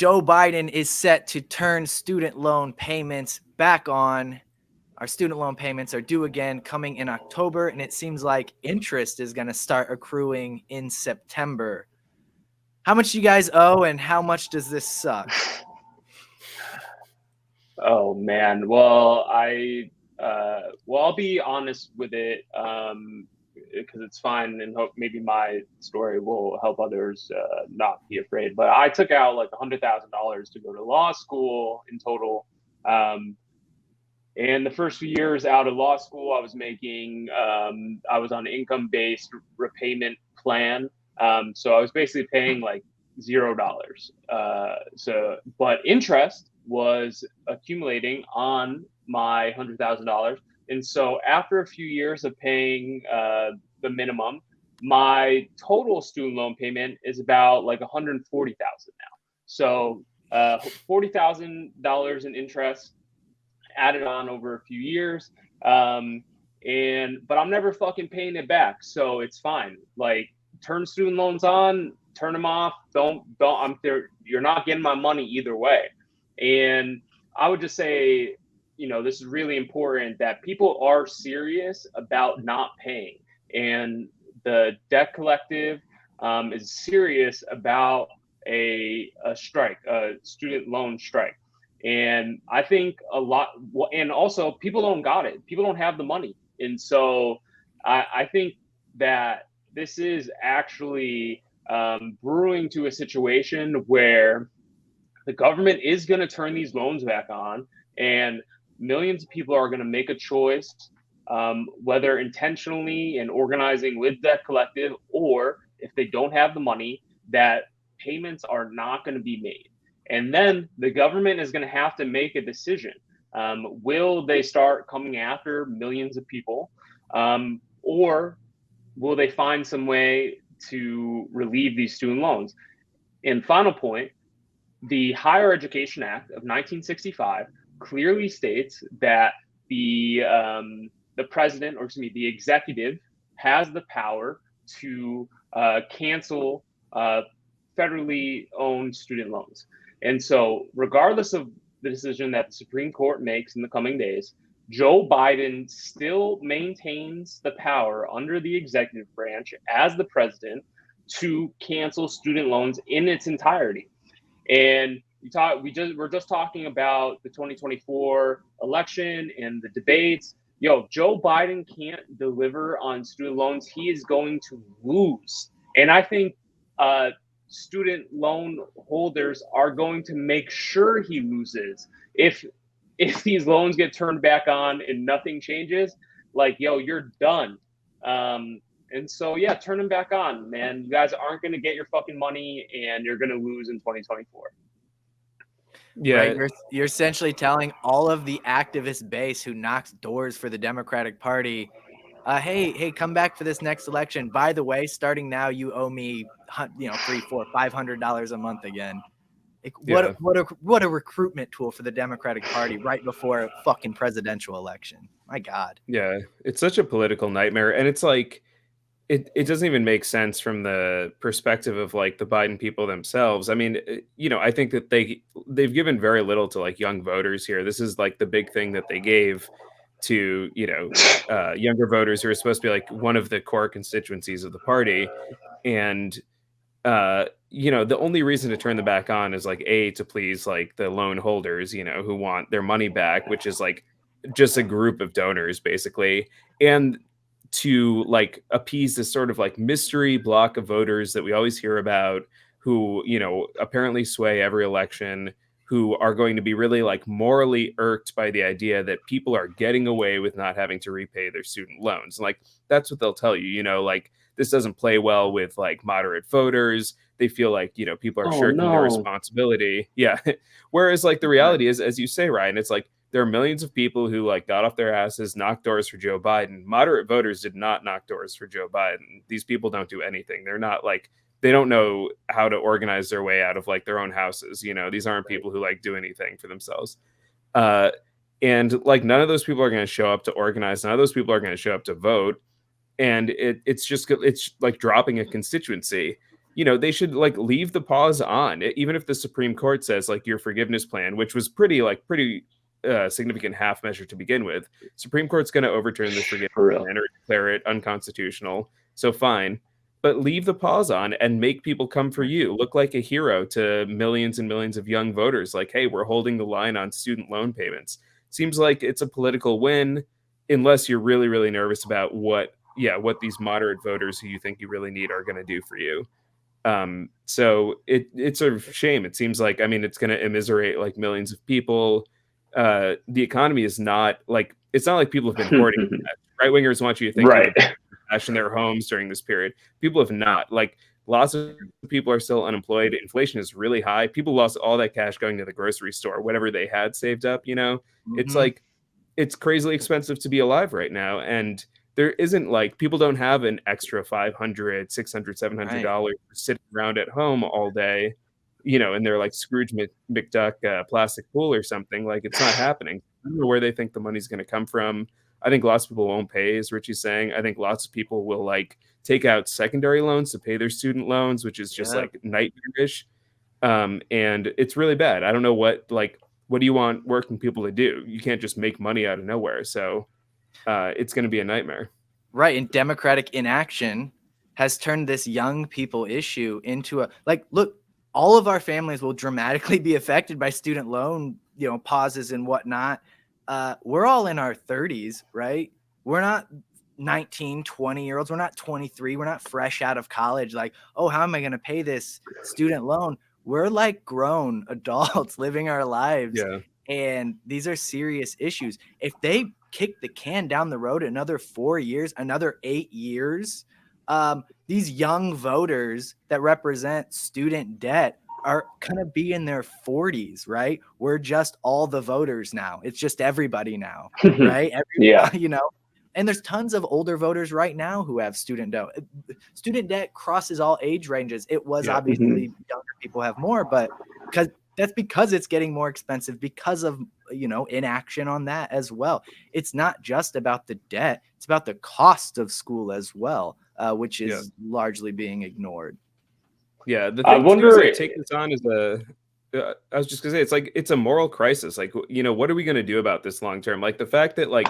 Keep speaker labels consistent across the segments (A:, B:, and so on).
A: Joe Biden is set to turn student loan payments back on. Our student loan payments are due again coming in October, and it seems like interest is going to start accruing in September. How much do you guys owe, and how much does this suck?
B: Oh man. Well, I'll be honest with it, because it's fine, and hope maybe my story will help others not be afraid. But I took out like $100,000 to go to law school in total. And the first few years out of law school, I was making, I was on income-based repayment plan. So I was basically paying like $0. But interest was accumulating on my $100,000. And so after a few years of paying the minimum, my total student loan payment is about like 140,000 now. So $40,000 in interest added on over a few years. But I'm never fucking paying it back, so it's fine. Like, turn student loans on, turn them off. Don't. I'm there. You're not getting my money either way. And I would just say, this is really important that people are serious about not paying, and the Debt Collective is serious about a strike, a student loan strike. And I think a lot, and also people don't got it. People don't have the money. And so I think that this is actually brewing to a situation where the government is going to turn these loans back on, and millions of people are going to make a choice, whether intentionally and organizing with Debt Collective, or if they don't have the money, that payments are not going to be made. And then the government is going to have to make a decision. Will they start coming after millions of people, or will they find some way to relieve these student loans? And final point, the Higher Education Act of 1965 clearly states that the president, or excuse me, the executive has the power to cancel federally owned student loans. And so, regardless of the decision that the Supreme Court makes in the coming days, Joe Biden still maintains the power under the executive branch as the president to cancel student loans in its entirety. And we're just talking about the 2024 election and the debates. Joe Biden can't deliver on student loans. He is going to lose. And I think student loan holders are going to make sure he loses. If these loans get turned back on and nothing changes, like, you're done. And so, yeah, turn them back on, man. You guys aren't going to get your fucking money, and you're going to lose in 2024.
A: Yeah, right? You're essentially telling all of the activist base who knocks doors for the Democratic Party, hey, come back for this next election. By the way, starting now, you owe me, $300, $400, $500 a month again. Like, what a recruitment tool for the Democratic Party right before a fucking presidential election. My God.
C: Yeah, it's such a political nightmare, and it's like it doesn't even make sense from the perspective of like the Biden people themselves. I mean, I think that they've given very little to like young voters here. This is like the big thing that they gave to younger voters who are supposed to be like one of the core constituencies of the party. And the only reason to turn them back on is like to please like the loan holders, who want their money back, which is like just a group of donors basically, and to like appease this sort of like mystery block of voters that we always hear about, who apparently sway every election, who are going to be really like morally irked by the idea that people are getting away with not having to repay their student loans. Like, that's what they'll tell you, like, this doesn't play well with like moderate voters. They feel like, people are shirking their responsibility. Yeah. Whereas like the reality is, as you say, Ryan, it's like there are millions of people who like got off their asses, knocked doors for Joe Biden. Moderate voters did not knock doors for Joe Biden. These people don't do anything. They're not like, they don't know how to organize their way out of like their own houses. These aren't people who like do anything for themselves. And like none of those people are going to show up to organize. None of those people are going to show up to vote. And it's like dropping a constituency. you know, they should like leave the pause on, even if the Supreme Court says like your forgiveness plan, which was pretty significant half measure to begin with. Supreme Court's going to overturn this forgiveness plan or declare it unconstitutional. So fine, but leave the pause on and make people come for you. Look like a hero to millions and millions of young voters. Like, hey, we're holding the line on student loan payments. Seems like it's a political win, unless you're really, really nervous about what these moderate voters who you think you really need are going to do for you. So it's a shame. It seems like, I mean, it's going to immiserate like millions of people. The economy is not like, it's not like people have been hoarding. Right wingers want you to think
B: right.
C: cash in their homes during this period. People have not. Like, lots of people are still unemployed. Inflation is really high. People lost all that cash going to the grocery store, whatever they had saved up. You know, it's like, it's crazily expensive to be alive right now, and there isn't like, people don't have an extra $500, $600, $700 sitting around at home all day, you know, and they're like Scrooge McDuck plastic pool or something. Like, it's not happening. I don't know where they think the money's going to come from. I think lots of people won't pay, as Richie's saying. I think lots of people will like take out secondary loans to pay their student loans, which is just like nightmarish. And it's really bad. I don't know what do you want working people to do? You can't just make money out of nowhere. So it's going to be a nightmare.
A: Right. And Democratic inaction has turned this young people issue into a, like, look, all of our families will dramatically be affected by student loan, you know, pauses and whatnot. We're all in our 30s, right? We're not 19, 20-year-olds. We're not 23. We're not fresh out of college. Like, oh, how am I going to pay this student loan? We're like grown adults living our lives.
C: Yeah.
A: And these are serious issues. If they kick the can down the road another 4 years, another 8 years, these young voters that represent student debt are going to be in their 40s, right? We're just all the voters now. It's just everybody now, right? You know, and there's tons of older voters right now who have student debt. Student debt crosses all age ranges. It was obviously younger people have more, but because it's getting more expensive because of, you know, inaction on that as well. It's not just about the debt. It's about the cost of school as well, which is largely being ignored.
C: Yeah. The thing I wonder, I take this on as I was just gonna say, it's like, it's a moral crisis. Like, you know, what are we going to do about this long term? Like the fact that like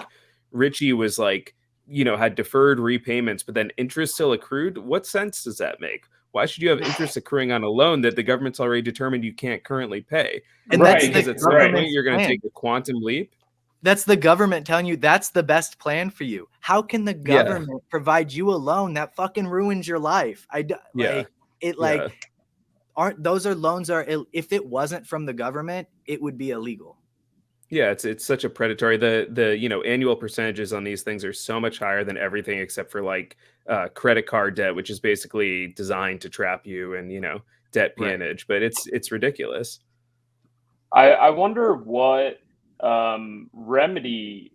C: Richie was like, you know, had deferred repayments, but then interest still accrued. What sense does that make? Why should you have interest accruing on a loan that the government's already determined you can't currently pay?
A: And that's
C: because at some point you're going to take a quantum leap.
A: That's the government telling you that's the best plan for you. How can the government provide you a loan that fucking ruins your life? Aren't those are loans are, if it wasn't from the government, it would be illegal.
C: Yeah, it's such a predatory. The you know, annual percentages on these things are so much higher than everything except for like credit card debt, which is basically designed to trap you, and, you know, debt peonage. But it's ridiculous.
B: I wonder what remedy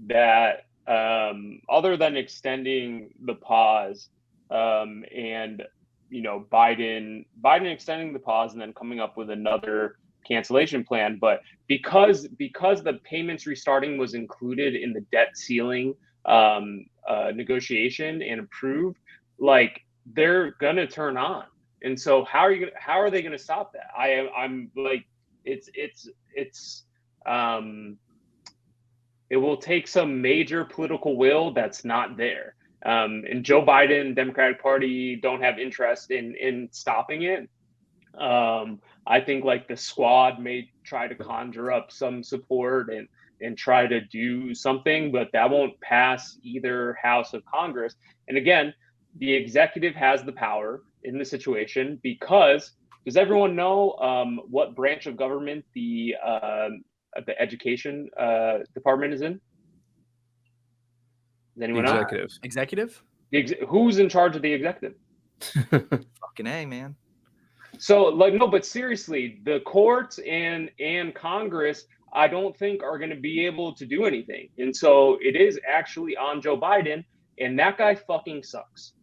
B: that other than extending the pause and, you know, Biden extending the pause and then coming up with another cancellation plan, but because the payments restarting was included in the debt ceiling negotiation and approved, like, they're gonna turn on. And so how are they gonna stop that? I'm like, it will take some major political will that's not there. And Joe Biden, Democratic Party, don't have interest in stopping it. I think like the squad may try to conjure up some support and try to do something, but that won't pass either house of Congress. And again, the executive has the power in the situation because does everyone know what branch of government the education department is in? Does anyone know?
A: Executive?
B: Who's in charge of the executive?
A: Fucking A, man.
B: So, like, no, but seriously, the courts and Congress, I don't think are going to be able to do anything. And so it is actually on Joe Biden, and that guy fucking sucks.